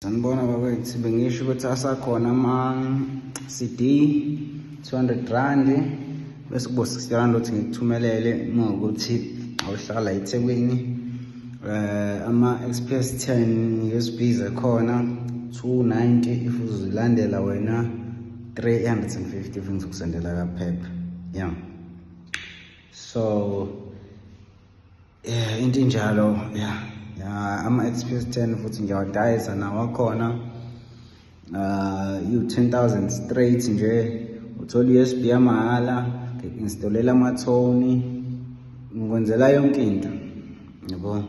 Sanibona bakwethu, bengisho ukuthi asakhona ama-CD 200 rand bese kubo 60 rand ukuthi ngikuthumelele ngokuthi awuhlala eThekwini. Ama-XPS10 USBs akhona 290 if uzilandela wena 350 if ngizokusendela kaphepha. Yeah, so into injalo. Yeah, ama-XPS10 futhi ngiyawadayisa nawo akhona. You-10,000 straight nje, uthola USB yamahhala, ngik-install-ela amathoni, ngikwenzela yonke into, yabo.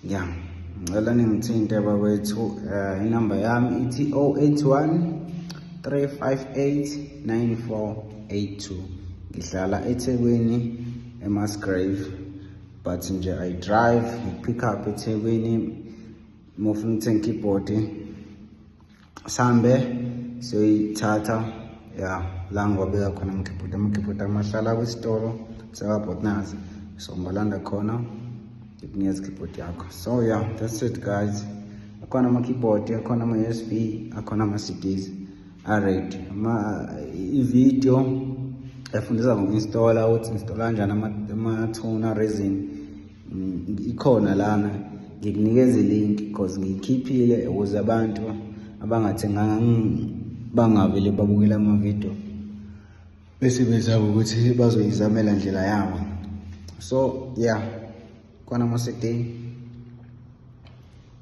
Yeah, ngicela ningithinte bakwethu. Inamba yami ithi 081 358 9482. Ngihlala eThekwini eMasgrave, but nje I drive, pick up eThekwini. Mufuna ukuthenga keyboard sambe soyithatha. Yeah, la ngobeka khona ama-keyboard amahlala kwisitolo sakabhotnazi, so ngibalanda khona ngikunikeza ikeyboard yakho. So yeah, that's it guys. Akhona ama-keyboard, akhona ama-USB, akhona ama-CDs are-ready. I-video efundisa ngo-installa ukuthi installa kanjani ama-tone resin ikhona lana, ngikunikeza i-link because ngiyikhiphile ukuze abantu abangathenganga bangavele babukela ama-video bese bezaba ukuthi bazoyizamela ndlela yabo. So yeah, khona ama-CD,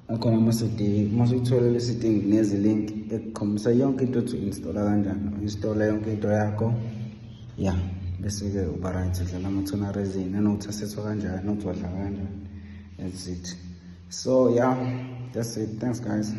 akhona ama-CD. Masuyithola le CD nginikeza i-link ekukhombisa yonke into to installa kanjani, installa yonke into yakho. Yeah, bese-ke uba right, udlala ama-tone resin anokuthi asethwa kanjani, anokuthi wadlala kanjani. That's it. So yeah, that's it. Thanks guys.